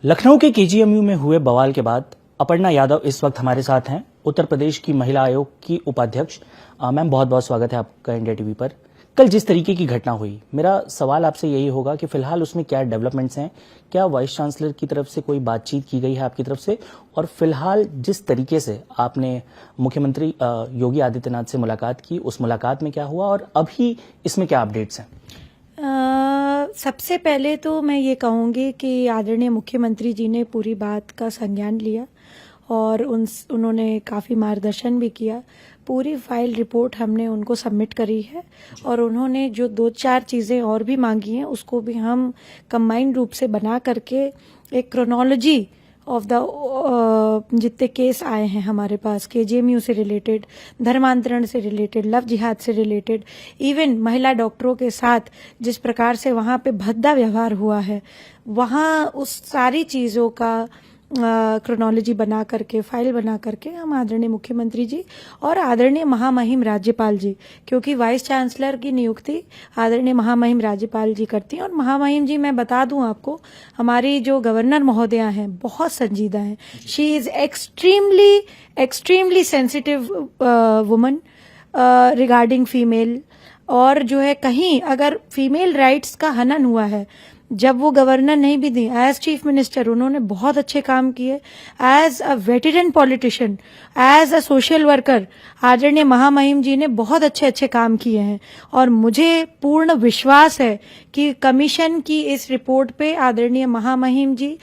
लखनऊ के केजीएमयू में हुए बवाल के बाद अपर्णा यादव इस वक्त हमारे साथ हैं, उत्तर प्रदेश की महिला आयोग की उपाध्यक्ष। मैम, बहुत बहुत स्वागत है आपका इंडिया टीवी पर। कल जिस तरीके की घटना हुई, मेरा सवाल आपसे यही होगा कि फिलहाल उसमें क्या डेवलपमेंट्स हैं, क्या वाइस चांसलर की तरफ से कोई बातचीत की गई है आपकी तरफ से, और फिलहाल जिस तरीके से आपने मुख्यमंत्री योगी आदित्यनाथ से मुलाकात की, उस मुलाकात में क्या हुआ और अभी इसमें क्या अपडेट्स हैं? सबसे पहले तो मैं ये कहूँगी कि आदरणीय मुख्यमंत्री जी ने पूरी बात का संज्ञान लिया और उन्होंने काफ़ी मार्गदर्शन भी किया। पूरी फाइल रिपोर्ट हमने उनको सबमिट करी है और उन्होंने जो 2-4 चीज़ें और भी मांगी हैं उसको भी हम कंबाइंड रूप से बना करके एक क्रोनोलॉजी ऑफ द जितने केस आए हैं हमारे पास, केजीएमयू से रिलेटेड, धर्मांतरण से रिलेटेड, लव जिहाद से रिलेटेड, इवन महिला डॉक्टरों के साथ जिस प्रकार से वहाँ पे भद्दा व्यवहार हुआ है, वहाँ उस सारी चीज़ों का क्रोनोलॉजी बना करके, फाइल बना करके हम आदरणीय मुख्यमंत्री जी और आदरणीय महामहिम राज्यपाल जी, क्योंकि वाइस चांसलर की नियुक्ति आदरणीय महामहिम राज्यपाल जी करती हैं। और महामहिम जी, मैं बता दूं आपको, हमारी जो गवर्नर महोदया हैं बहुत संजीदा हैं। She is extremely sensitive woman regarding female, और जो है कहीं अगर फीमेल राइट्स का हनन हुआ है, जब वो गवर्नर नहीं भी थी, एज चीफ मिनिस्टर उन्होंने बहुत अच्छे काम किए। As a veteran politician, as a social worker, आदरणीय महामहिम जी ने बहुत अच्छे काम किए हैं। और मुझे पूर्ण विश्वास है कि कमीशन की इस रिपोर्ट पे आदरणीय महामहिम जी,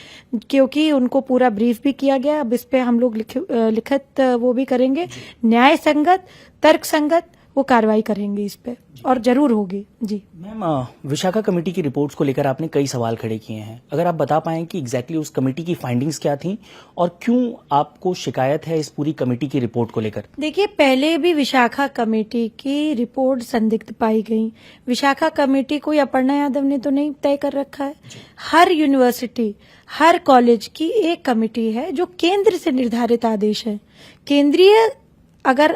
क्योंकि उनको पूरा ब्रीफ भी किया गया, अब इस पे हम लोग लिखित वो भी करेंगे, न्याय संगत, तर्क संगत वो कार्रवाई करेंगे इस पे, और जरूर होगी जी। मैम, विशाखा कमेटी की रिपोर्ट्स को लेकर आपने कई सवाल खड़े किए हैं। अगर आप बता पाएं कि एग्जैक्टली उस कमेटी की फाइंडिंग्स क्या थी और क्यों आपको शिकायत है इस पूरी कमेटी की रिपोर्ट को लेकर? देखिए, पहले भी विशाखा कमेटी की रिपोर्ट संदिग्ध पाई गई। विशाखा कमेटी कोई अपर्णा यादव ने तो नहीं तय कर रखा है। हर यूनिवर्सिटी, हर कॉलेज की एक कमेटी है जो केंद्र से निर्धारित आदेश है। केंद्रीय अगर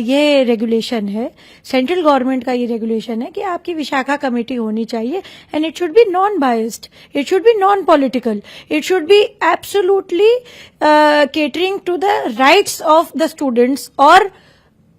ये रेगुलेशन है, सेंट्रल गवर्नमेंट का ये रेगुलेशन है कि आपकी विशाखा कमेटी होनी चाहिए, and it should be non biased, it should be non political, it should be absolutely catering to the rights of the students और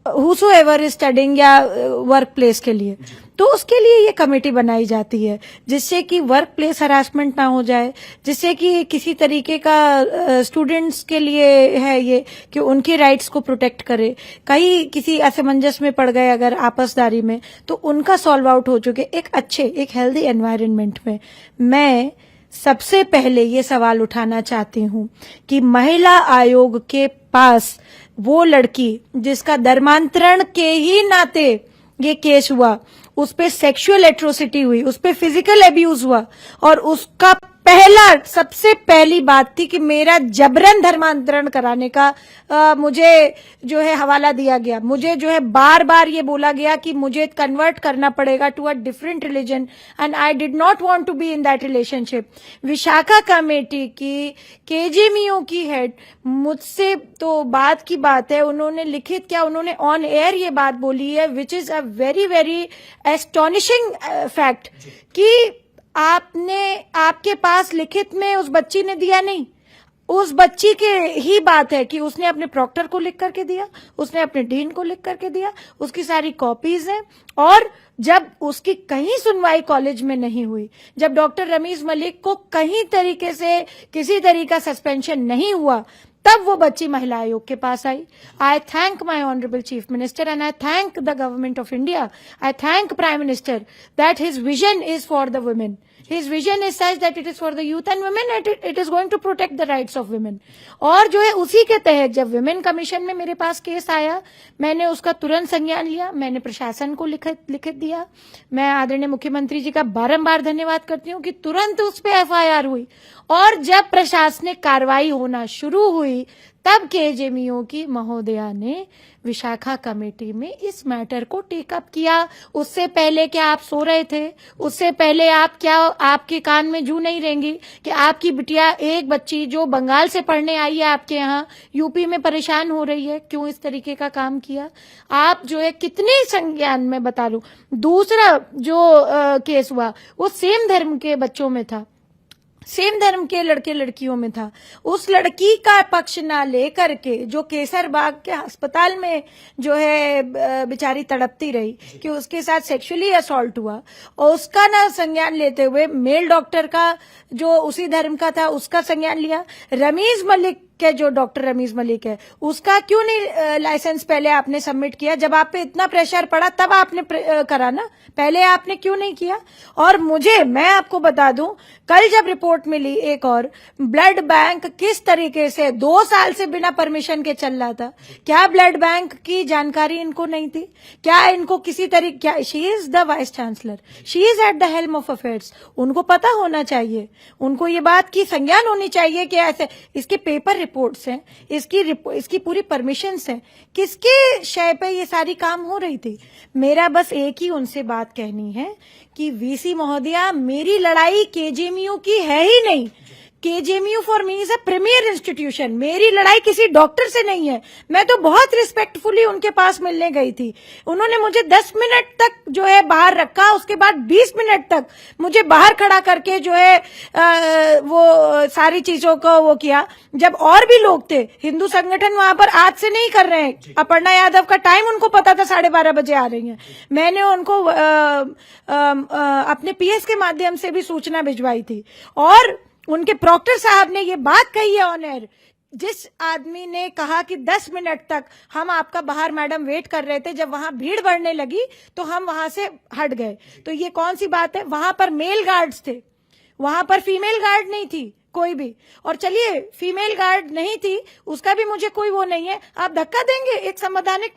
whosoever is studying या वर्क प्लेस के लिए। तो उसके लिए ये कमेटी बनाई जाती है, जिससे कि वर्क प्लेस हरासमेंट ना हो जाए, जिससे कि किसी तरीके का स्टूडेंट्स के लिए है ये कि उनके राइट्स को प्रोटेक्ट करे। कहीं किसी असमंजस में पड़ गए अगर आपसदारी में, तो उनका सॉल्व आउट हो चुके एक अच्छे, एक हेल्दी एनवायरनमेंट में। मैं सबसे पहले ये सवाल उठाना चाहती हूँ कि महिला आयोग के पास वो लड़की जिसका धर्मांतरण के ही नाते ये केस हुआ, उस पे सेक्सुअल एट्रोसिटी हुई, उस पे फिजिकल एब्यूज हुआ, और उसका सबसे पहली बात थी कि मेरा जबरन धर्मांतरण कराने का मुझे जो है हवाला दिया गया। मुझे जो है बार बार ये बोला गया कि मुझे कन्वर्ट करना पड़ेगा to a different religion, and I did not want to be in that relationship. Vishakha committee की, केजीएमयू की हेड मुझसे तो बात की बात है, उन्होंने लिखित क्या, उन्होंने ऑन एयर ये बात बोली है, which is a very very astonishing fact, कि आपके पास लिखित में उस बच्ची ने दिया नहीं। उस बच्ची के ही बात है कि उसने अपने प्रॉक्टर को लिख करके दिया, उसने अपने डीन को लिख करके दिया, उसकी सारी कॉपीज हैं। और जब उसकी कहीं सुनवाई कॉलेज में नहीं हुई, जब डॉक्टर रमीज मलिक को कहीं तरीके से किसी तरीका सस्पेंशन नहीं हुआ, तब वो बच्ची महिला आयोग के पास आई। I thank my honourable chief minister and I thank the government of India, I thank prime minister that his vision is for the women, his vision is such that it is for the youth and women, and it is going to protect the rights of women। और जो है उसी के तहत जब women commission में मेरे पास case आया, मैंने उसका तुरंत संज्ञान लिया, मैंने प्रशासन को लिखित दिया। मैं आदरणीय मुख्यमंत्री जी का बारंबार धन्यवाद करती हूँ कि तुरंत उस पर एफआईआर हुई, और जब प्रशासनिक कार्रवाई होना शुरू हुई, तब केजीएमयू की महोदया ने विशाखा कमेटी में इस मैटर को टेकअप किया। उससे पहले क्या आप सो रहे थे? उससे पहले आपके कान में जू नहीं रेंगी कि आपकी बिटिया, एक बच्ची जो बंगाल से पढ़ने आई है आपके यहाँ, यूपी में परेशान हो रही है, क्यों इस तरीके का काम किया? आप जो है कितने संज्ञान में बता लूं। दूसरा जो केस हुआ वो सेम धर्म के बच्चों में था, सेम धर्म के लड़के लड़कियों में था, उस लड़की का पक्ष ना लेकर के जो केसरबाग के अस्पताल में जो है बेचारी तड़पती रही कि उसके साथ सेक्सुअली असॉल्ट हुआ, और उसका ना संज्ञान लेते हुए मेल डॉक्टर का जो उसी धर्म का था उसका संज्ञान लिया। रमीज मलिक के जो डॉक्टर रमीज मलिक है उसका क्यों नहीं लाइसेंस पहले आपने सबमिट किया? जब आप पे इतना प्रेशर पड़ा तब आपने करा ना, पहले आपने क्यों नहीं किया? और मैं आपको बता दूं, कल जब रिपोर्ट मिली एक और, ब्लड बैंक किस तरीके से 2 साल से बिना परमिशन के चल रहा था, क्या ब्लड बैंक की जानकारी इनको नहीं थी? क्या इनको किसी तरीके, she is the vice chancellor, she is at the helm of affairs, उनको पता होना चाहिए, उनको ये बात की संज्ञान होनी चाहिए कि ऐसे इसके पेपर रिपोर्ट्स हैं, इसकी पूरी परमिशंस हैं, किसके शय पे ये सारी काम हो रही थी। मेरा बस एक ही उनसे बात कहनी है कि वीसी महोदया, मेरी लड़ाई केजीएमयू की है ही नहीं। KGMU for me is a premier institution, मेरी लड़ाई किसी डॉक्टर से नहीं है। मैं तो बहुत रिस्पेक्टफुली उनके पास मिलने गई थी, उन्होंने मुझे 10 मिनट तक जो है बाहर रखा, उसके बाद 20 मिनट तक मुझे बाहर खड़ा करके जो है वो सारी चीजों को वो किया। जब और भी लोग थे, हिंदू संगठन वहां पर आज से नहीं कर रहे हैं, अपर्णा यादव का टाइम उनको पता था 12:30 बजे आ रही हैं, मैंने उनको अपने पीएस के माध्यम से भी सूचना भिजवाई थी, और उनके प्रॉक्टर साहब ने ये बात कही है ऑन एयर। जिस आदमी ने कहा कि 10 मिनट तक हम आपका बाहर मैडम वेट कर रहे थे, जब वहां भीड़ बढ़ने लगी तो हम वहां से हट गए, तो ये कौन सी बात है? वहां पर मेल गार्ड्स थे, वहां पर फीमेल गार्ड नहीं थी कोई भी। और चलिए फीमेल गार्ड नहीं थी, उसका भी मुझे कोई वो नहीं है, आप धक्का देंगे एक संवैधानिक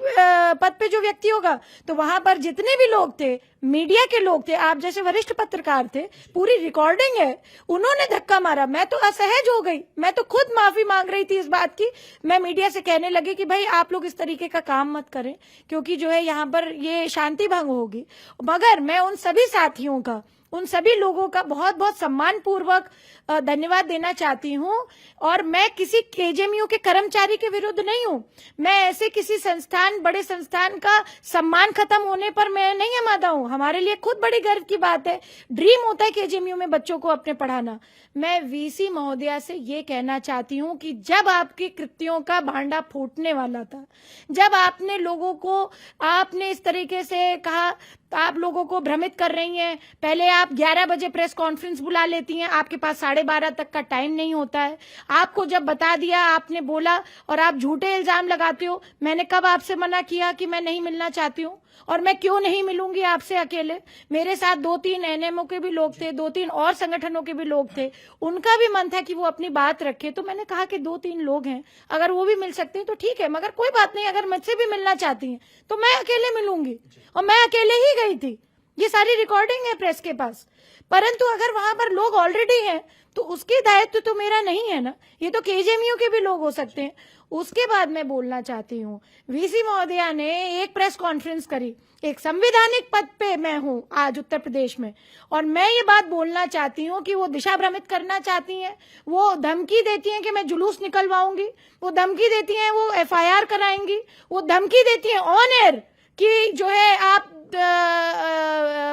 पद पे जो व्यक्ति होगा? तो वहां पर जितने भी लोग थे, मीडिया के लोग थे, आप जैसे वरिष्ठ पत्रकार थे, पूरी रिकॉर्डिंग है, उन्होंने धक्का मारा। मैं तो असहज हो गई, मैं तो खुद माफी मांग रही थी इस बात की। मैं मीडिया से कहने लगी कि भाई आप लोग इस तरीके का काम मत करें, क्योंकि जो है यहाँ पर ये शांति भंग होगी। मगर मैं उन सभी साथियों का, उन सभी लोगों का बहुत बहुत सम्मान पूर्वक धन्यवाद देना चाहती हूं। और मैं किसी केजीएमयू के कर्मचारी के विरुद्ध नहीं हूं, मैं ऐसे किसी संस्थान, बड़े संस्थान का सम्मान खत्म होने पर मैं नहीं मादा हूं। हमारे लिए खुद बड़ी गर्व की बात है, ड्रीम होता है केजीएमयू में बच्चों को अपने पढ़ाना। मैं वीसी महोदया से ये कहना चाहती हूं कि जब आपकी कृत्यों का भांडा फूटने वाला था, जब आपने लोगों को, आपने इस तरीके से कहा, आप लोगों को भ्रमित कर रही हैं, पहले आप 11 बजे प्रेस कॉन्फ्रेंस बुला लेती हैं, आपके पास 12:30 तक का टाइम नहीं होता है, आपको जब बता दिया आपने बोला, और आप झूठे इल्जाम लगाते हो। मैंने कब आपसे मना किया कि मैं नहीं मिलना चाहती हूँ? और मैं क्यों नहीं मिलूंगी आपसे अकेले? मेरे साथ 2-3 एनएमओ के भी लोग थे, 2-3 और संगठनों के भी लोग थे, उनका भी मन था कि वो अपनी बात रखे। तो मैंने कहा कि 2-3 लोग हैं, अगर वो भी मिल सकते हैं तो ठीक है, मगर कोई बात नहीं, अगर मुझसे भी मिलना चाहती हैं तो मैं अकेले मिलूंगी। और मैं अकेले ही गई थी, ये सारी रिकॉर्डिंग है प्रेस के पास। परंतु अगर वहां पर लोग ऑलरेडी हैं तो उसकी दायित्व तो मेरा नहीं है ना, ये तो केजीएमयू के भी लोग हो सकते हैं। उसके बाद मैं बोलना चाहती हूँ, वीसी महोदया ने एक प्रेस कॉन्फ्रेंस करी, एक संवैधानिक पद पे मैं हूँ आज उत्तर प्रदेश में, और मैं ये बात बोलना चाहती हूँ कि वो दिशा भ्रमित करना चाहती हैं, वो धमकी देती हैं कि मैं जुलूस निकलवाऊंगी, वो धमकी देती हैं वो एफआईआर कराएंगी, वो धमकी देती हैं ऑन एयर कि जो है आप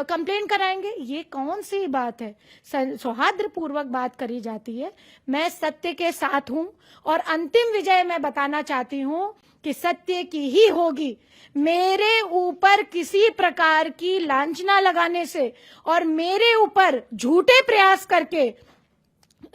कंप्लेन कराएंगे। ये कौन सी बात है? सौहार्द पूर्वक बात करी जाती है। मैं सत्य के साथ हूं, और अंतिम विजय मैं बताना चाहती हूं कि सत्य की ही होगी। मेरे ऊपर किसी प्रकार की लांछना लगाने से और मेरे ऊपर झूठे प्रयास करके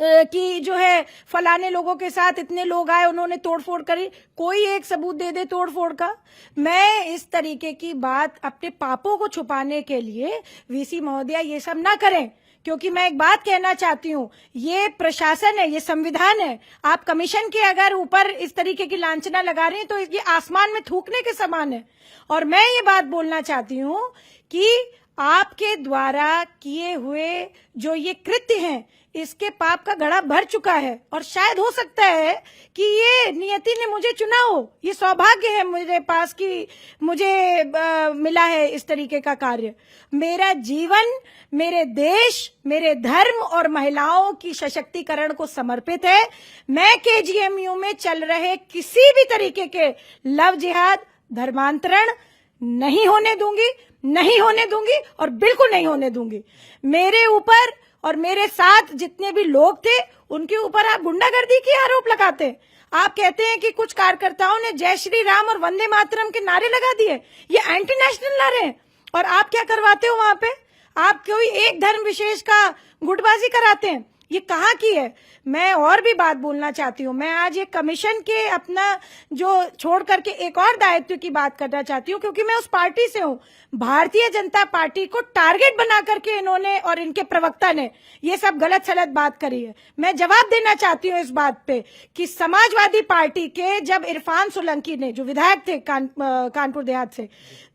कि जो है फलाने लोगों के साथ इतने लोग आए, उन्होंने तोड़फोड़ करी, कोई एक सबूत दे दे तोड़फोड़ का। मैं इस तरीके की बात अपने पापों को छुपाने के लिए, वीसी महोदया ये सब ना करें, क्योंकि मैं एक बात कहना चाहती हूँ, ये प्रशासन है, ये संविधान है। आप कमीशन के अगर ऊपर इस तरीके की लांछना लगा रहे हैं तो ये आसमान में थूकने के समान है। और मैं ये बात बोलना चाहती हूँ कि आपके द्वारा किए हुए जो ये कृत्य हैं, इसके पाप का घड़ा भर चुका है, और शायद हो सकता है कि ये नियति ने मुझे चुना हो, ये सौभाग्य है मेरे पास कि मुझे मिला है इस तरीके का कार्य। मेरा जीवन मेरे देश, मेरे धर्म और महिलाओं की सशक्तिकरण को समर्पित है। मैं केजीएमयू में चल रहे किसी भी तरीके के लव जिहाद, धर्मांतरण नहीं होने दूंगी, नहीं होने दूंगी, और बिल्कुल नहीं होने दूंगी। मेरे ऊपर और मेरे साथ जितने भी लोग थे उनके ऊपर आप गुंडागर्दी के आरोप लगाते हैं। आप कहते हैं कि कुछ कार्यकर्ताओं ने जय श्री राम और वंदे मातरम के नारे लगा दिए, ये एंटी नेशनल नारे हैं। और आप क्या करवाते हो वहां पे? आप कोई एक धर्म विशेष का गुटबाजी कराते हैं, ये कहाँ की है? मैं और भी बात बोलना चाहती हूँ। मैं आज ये कमीशन के अपना जो छोड़ करके एक और दायित्व की बात करना चाहती हूँ, क्योंकि मैं उस पार्टी से हूँ। भारतीय जनता पार्टी को टारगेट बना करके इन्होंने और इनके प्रवक्ता ने ये सब गलत सलत बात करी है। मैं जवाब देना चाहती हूँ इस बात पे कि समाजवादी पार्टी के जब इरफान सोलंकी ने, जो विधायक थे कानपुर देहात से,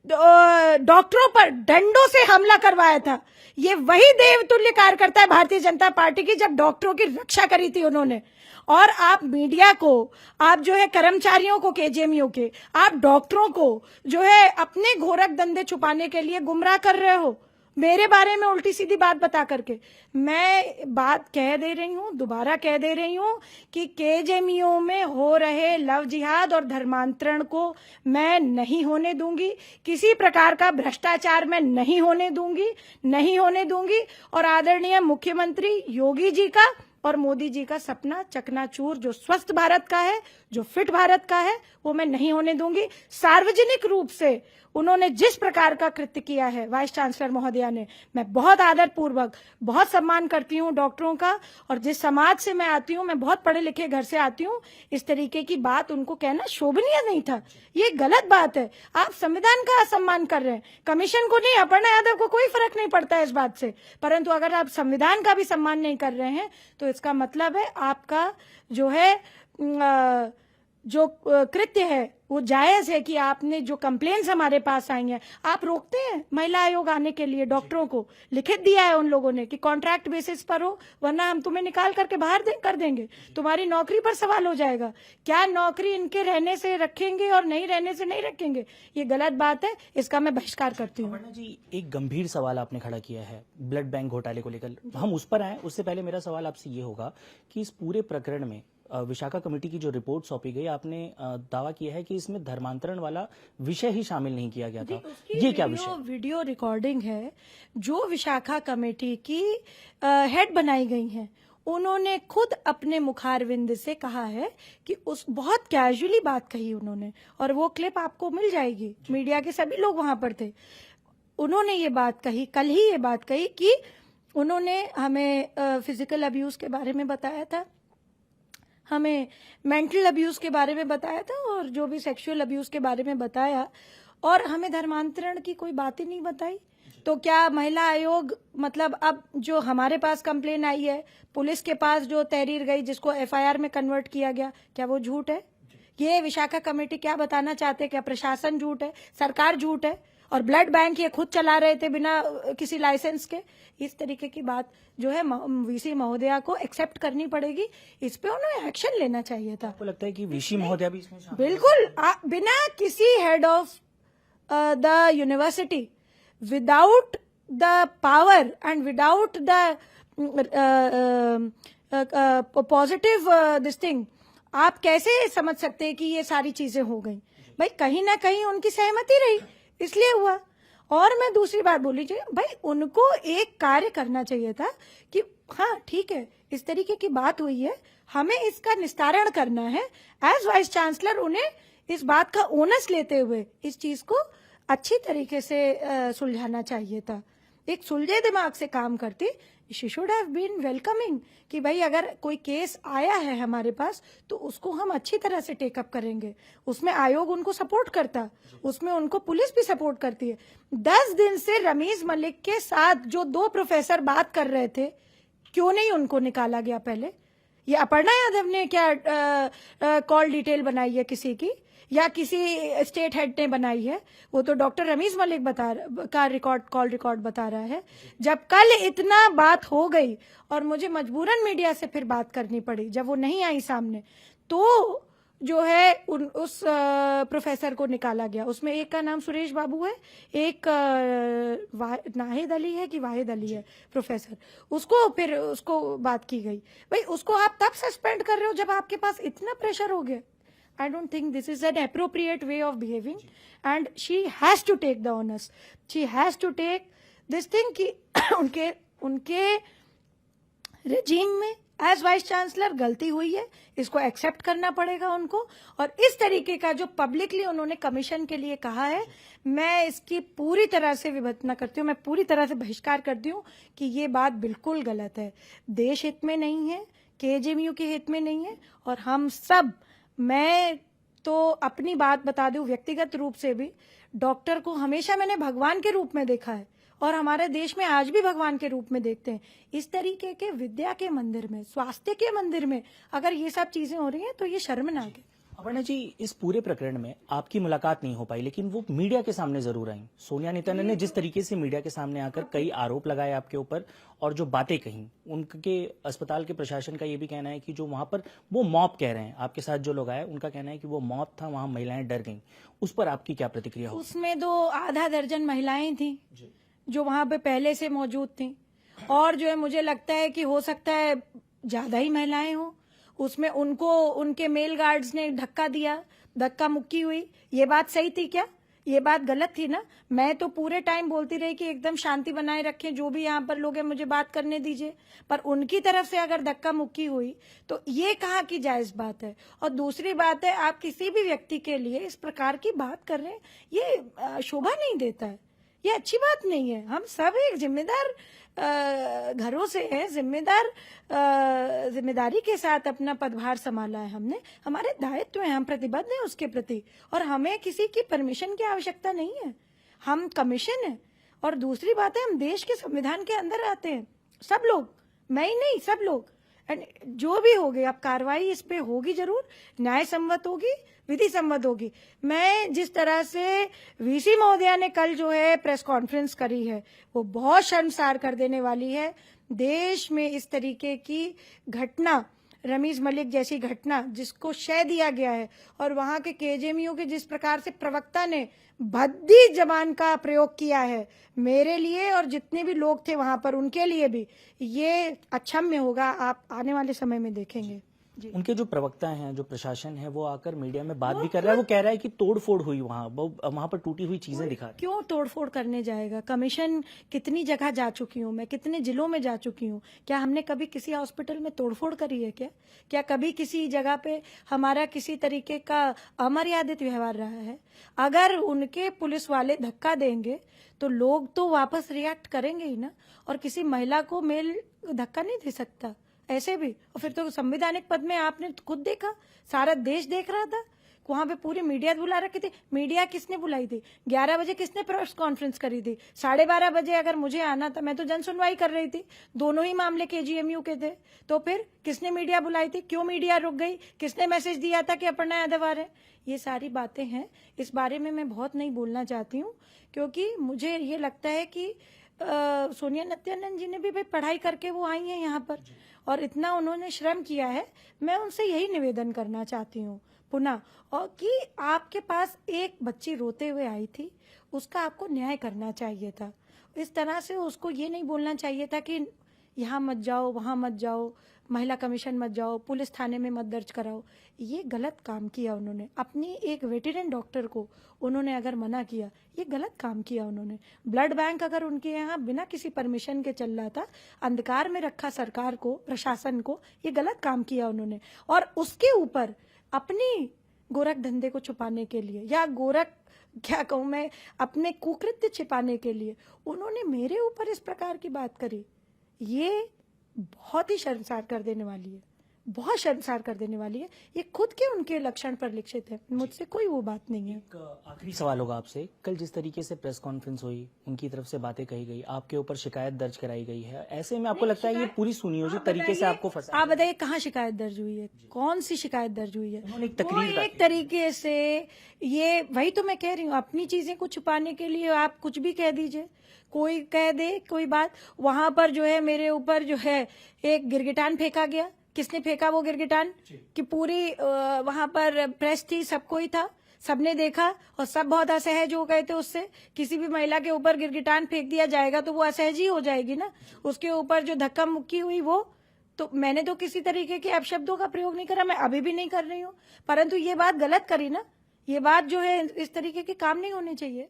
डॉक्टरों पर डंडों से हमला करवाया था, ये वही देवतुल्य कार्यकर्ता है भारतीय जनता पार्टी की, जब डॉक्टरों की रक्षा करी थी उन्होंने। और आप मीडिया को, आप जो है कर्मचारियों को, केजेएमयू के, आप डॉक्टरों को जो है अपने घोरक धंधे छुपाने के लिए गुमराह कर रहे हो, मेरे बारे में उल्टी सीधी बात बता करके। मैं बात कह दे रही हूँ, दोबारा कह दे रही हूँ कि केजेएमयू में हो रहे लव जिहाद और धर्मांतरण को मैं नहीं होने दूंगी। किसी प्रकार का भ्रष्टाचार मैं नहीं होने दूंगी। और आदरणीय मुख्यमंत्री योगी जी का और मोदी जी का सपना चकनाचूर, जो स्वस्थ भारत का है, जो फिट भारत का है, वो मैं नहीं होने दूंगी। सार्वजनिक रूप से उन्होंने जिस प्रकार का कृत्य किया है वाइस चांसलर महोदया ने, मैं बहुत आदर पूर्वक, बहुत सम्मान करती हूँ डॉक्टरों का। और जिस समाज से मैं आती हूँ, मैं बहुत पढ़े लिखे घर से आती हूँ, इस तरीके की बात उनको कहना शोभनीय नहीं था, ये गलत बात है। आप संविधान का असम्मान कर रहे हैं। कमीशन को नहीं, अपर्णा यादव को कोई फर्क नहीं पड़ता है इस बात से, परंतु अगर आप संविधान का भी सम्मान नहीं कर रहे हैं तो इसका मतलब है आपका जो है जो कृत्य है वो जायज है। कि आपने जो कंप्लेंट्स हमारे पास आई हैं, आप रोकते हैं महिला आयोग आने के लिए, डॉक्टरों को लिखित दिया है उन लोगों ने कि कॉन्ट्रैक्ट बेसिस पर हो, वरना हम तुम्हें निकाल करके बाहर कर देंगे, तुम्हारी नौकरी पर सवाल हो जाएगा। क्या नौकरी इनके रहने से रखेंगे और नहीं रहने से नहीं रखेंगे? ये गलत बात है, इसका मैं बहिष्कार करती हूँ। अपर्णा जी, एक गंभीर सवाल आपने खड़ा किया है ब्लड बैंक घोटाले को लेकर, हम उस पर आए उससे पहले मेरा सवाल आपसे ये होगा कि इस पूरे प्रकरण में विशाखा कमेटी की जो रिपोर्ट सौंपी गई, आपने दावा किया है कि इसमें धर्मांतरण वाला विषय ही शामिल नहीं किया गया था। ये क्या विषय? वीडियो रिकॉर्डिंग है जो विशाखा कमेटी की हेड बनाई गई है, उन्होंने खुद अपने मुखारविंद से कहा है कि उस बहुत कैजुअली बात कही उन्होंने, और वो क्लिप आपको मिल जाएगी, मीडिया के सभी लोग वहां पर थे। उन्होंने ये बात कही, कल ही ये बात कही कि उन्होंने हमें फिजिकल अब्यूज के बारे में बताया था, हमें मेंटल अब्यूज के बारे में बताया था, और जो भी सेक्सुअल अब्यूज के बारे में बताया, और हमें धर्मांतरण की कोई बात ही नहीं बताई। तो क्या महिला आयोग, मतलब अब जो हमारे पास कंप्लेन आई है, पुलिस के पास जो तहरीर गई जिसको एफआईआर में कन्वर्ट किया गया, क्या वो झूठ है? ये विशाखा कमेटी क्या बताना चाहते हैं? क्या प्रशासन झूठ है, सरकार झूठ है, और ब्लड बैंक ये खुद चला रहे थे बिना किसी लाइसेंस के? इस तरीके की बात जो है वीसी महोदया को एक्सेप्ट करनी पड़ेगी, इस पे उन्हें एक्शन लेना चाहिए था। आपको लगता है कि वीसी महोदया भी इसमें शामिल? बिल्कुल, बिना किसी head of the university, without the power and without the positive this thing, आप कैसे समझ सकते हैं कि ये सारी चीजें हो गई? भाई कहीं ना कहीं उनकी सहमति रही, इसलिए हुआ। और मैं दूसरी बात बोल लीजिए, भाई उनको एक कार्य करना चाहिए था कि हाँ ठीक है, इस तरीके की बात हुई है, हमें इसका निस्तारण करना है। एज वाइस चांसलर उन्हें इस बात का ओनस लेते हुए इस चीज को अच्छी तरीके से सुलझाना चाहिए था। एक सुलझे दिमाग से काम करती, she should have been welcoming कि भाई अगर कोई केस आया है हमारे पास तो उसको हम अच्छी तरह से टेकअप करेंगे। उसमें आयोग उनको सपोर्ट करता, उसमें उनको पुलिस भी सपोर्ट करती है। 10 दिन से रमीज मलिक के साथ जो 2 प्रोफेसर बात कर रहे थे, क्यों नहीं उनको निकाला गया पहले? ये अपर्णा यादव ने क्या कॉल डिटेल बनाई है किसी की, या किसी स्टेट हेड ने बनाई है? वो तो doctor Rameez Malik call record बता रहा है। जब कल इतना बात हो गई और मुझे मजबूरन मीडिया से फिर बात करनी पड़ी, जब वो नहीं आई सामने, तो जो है उस प्रोफेसर को निकाला गया। उसमें एक का नाम सुरेश बाबू है, एक नाहिद अली है कि वाहिद अली है प्रोफेसर, उसको बात की गई। भाई उसको आप तब सस्पेंड कर रहे हो जब आपके पास इतना प्रेशर हो गया। I don't think this is an appropriate way of behaving, and she has to take the onus. She has to take this thing कि उनके रेजिम में एज वाइस चांसलर गलती हुई है, इसको एक्सेप्ट करना पड़ेगा उनको। और इस तरीके का जो पब्लिकली उन्होंने कमीशन के लिए कहा है, मैं इसकी पूरी तरह से विभत्सना करती हूँ, मैं पूरी तरह से बहिष्कार करती हूँ कि ये बात बिल्कुल गलत है, देश हित में नहीं है, केजेएमयू के हित में नहीं है। और हम सब, मैं तो अपनी बात बता दूं, व्यक्तिगत रूप से भी डॉक्टर को हमेशा मैंने भगवान के रूप में देखा है और हमारे देश में आज भी भगवान के रूप में देखते हैं। इस तरीके के विद्या के मंदिर में, स्वास्थ्य के मंदिर में अगर ये सब चीजें हो रही हैं तो ये शर्मनाक है। अपर्णा जी, इस पूरे प्रकरण में आपकी मुलाकात नहीं हो पाई, लेकिन वो मीडिया के सामने जरूर आई। सोनिया नित्यानंद ने जिस तरीके से मीडिया के सामने आकर कई आरोप लगाए आपके ऊपर और जो बातें कही, उनके अस्पताल के प्रशासन का ये भी कहना है कि जो वहां पर वो मॉब कह रहे हैं, आपके साथ जो लोग आए उनका कहना है कि वो मॉब था, वहां महिलाएं डर गईं। उस पर आपकी क्या प्रतिक्रिया हो? उसमें तो आधा दर्जन महिलाएं थी जो वहां पे पहले से मौजूद थी, और जो है मुझे लगता है कि हो सकता है ज्यादा ही महिलाएं हो उसमें। उनको उनके मेल गार्ड्स ने धक्का दिया, धक्का मुक्की हुई। ये बात सही थी क्या? ये बात गलत थी ना? मैं तो पूरे टाइम बोलती रही कि एकदम शांति बनाए रखें, जो भी यहाँ पर लोग हैं मुझे बात करने दीजिए, पर उनकी तरफ से अगर धक्का मुक्की हुई तो ये कहाँ की जायज बात है। और दूसरी बात है, आप किसी भी व्यक्ति के लिए इस प्रकार की बात कर रहे हैं, ये शोभा नहीं देता है, ये अच्छी बात नहीं है। हम सब एक जिम्मेदार घरों से हैं, जिम्मेदारी के साथ अपना पदभार संभाला है हमने, हमारे दायित्व हैं, हम प्रतिबद्ध हैं उसके प्रति, और हमें किसी की परमिशन की आवश्यकता नहीं है। हम कमीशन है। और दूसरी बात है, हम देश के संविधान के अंदर आते हैं, सब लोग, मैं ही नहीं, सब लोग। एंड जो भी होगी, अब कार्रवाई इस पे होगी जरूर, न्याय सम्मत होगी, विधि सम्मत होगी। मैं जिस तरह से वीसी महोदया ने कल जो है प्रेस कॉन्फ्रेंस करी है, वो बहुत शर्मसार कर देने वाली है। देश में इस तरीके की घटना, रमीज मलिक जैसी घटना जिसको शय दिया गया है, और वहां के केजेएमयू के जिस प्रकार से प्रवक्ता ने भद्दी जबान का प्रयोग किया है मेरे लिए और जितने भी लोग थे वहां पर, उनके लिए भी ये अक्षम्य होगा। आप आने वाले समय में देखेंगे। जी। उनके जो प्रवक्ता हैं, जो प्रशासन है, वो आकर मीडिया में बात भी कर रहा है। वो कह रहा है कि तोड़फोड़ हुई वहां पर टूटी हुई चीजें दिखा रहे। क्यों तोड़फोड़ करने जाएगा? कमीशन कितनी जगह जा चुकी हूँ मैं, कितने जिलों में जा चुकी हूँ। क्या हमने कभी किसी हॉस्पिटल में तोड़फोड़ करी है क्या कभी किसी जगह पे हमारा किसी तरीके का अमर्यादित व्यवहार रहा है? अगर उनके पुलिस वाले धक्का देंगे तो लोग तो वापस रिएक्ट करेंगे ही ना, और किसी महिला को मेल धक्का नहीं दे सकता ऐसे भी। और फिर तो संवैधानिक पद में आपने खुद देखा, सारा देश देख रहा था, वहां पे पूरी मीडिया बुला रखी थी। मीडिया किसने बुलाई थी? 11 बजे किसने प्रेस कॉन्फ्रेंस करी थी? 12:30 बजे अगर मुझे आना था, मैं तो जन सुनवाई कर रही थी, दोनों ही मामले केजीएमयू के थे, तो फिर किसने मीडिया बुलाई थी? क्यों मीडिया रुक गई? किसने मैसेज दिया था कि अपर्णा यादव आ रहे हैं? ये सारी बातें हैं, इस बारे में मैं बहुत नहीं बोलना चाहती हूँ, क्योंकि मुझे ये लगता है कि सोनिया नित्यानंद जी ने भी भाई पढ़ाई करके वो आई हैं यहाँ पर, और इतना उन्होंने श्रम किया है। मैं उनसे यही निवेदन करना चाहती हूँ पुनः, और कि आपके पास एक बच्ची रोते हुए आई थी, उसका आपको न्याय करना चाहिए था। इस तरह से उसको ये नहीं बोलना चाहिए था कि यहाँ मत जाओ, वहां मत जाओ, महिला कमीशन मत जाओ, पुलिस थाने में मत दर्ज कराओ। ये गलत काम किया उन्होंने। अपनी एक वेटरन डॉक्टर को उन्होंने अगर मना किया, ये गलत काम किया उन्होंने। ब्लड बैंक अगर उनके यहाँ बिना किसी परमिशन के चल रहा था, अंधकार में रखा सरकार को, प्रशासन को, ये गलत काम किया उन्होंने। और उसके ऊपर अपनी गोरख धंधे को छुपाने के लिए, या गोरख क्या कहूं मैं, अपने कुकृत्य छिपाने के लिए उन्होंने मेरे ऊपर इस प्रकार की बात करी। ये बहुत ही शर्मसार कर देने वाली है, बहुत शर्मसार कर देने वाली है। ये खुद के उनके लक्षण पर लिखित है, मुझसे कोई वो बात नहीं है। एक आखिरी सवाल होगा आपसे, कल जिस तरीके से प्रेस कॉन्फ्रेंस हुई, उनकी तरफ से बातें कही गई, आपके ऊपर शिकायत दर्ज कराई गई है, ऐसे में आपको लगता है ये पूरी सुनियोजित तरीके से आपको फंसा? आप बताइए कहाँ शिकायत दर्ज हुई है? कौन सी शिकायत दर्ज हुई है? उन्होंने एक तकरीर एक तरीके से, ये वही तो मैं कह रही हूँ, अपनी चीजें को छुपाने के लिए आप कुछ भी कह दीजिए, कोई कह दे कोई बात। वहां पर जो है मेरे ऊपर जो है एक गिरगिटान फेंका गया। किसने फेंका वो गिरगिटान? कि पूरी वहां पर प्रेस थी, सबको ही था, सबने देखा, और सब बहुत असहज हो गए थे उससे। किसी भी महिला के ऊपर गिरगिटान फेंक दिया जाएगा तो वो असहज ही हो जाएगी ना। उसके ऊपर जो धक्का मुक्की हुई, वो तो मैंने तो किसी तरीके के अपशब्दों का प्रयोग नहीं करा, मैं अभी भी नहीं कर रही हूँ, परंतु ये बात गलत करी ना। ये बात जो है, इस तरीके के काम नहीं होने चाहिए।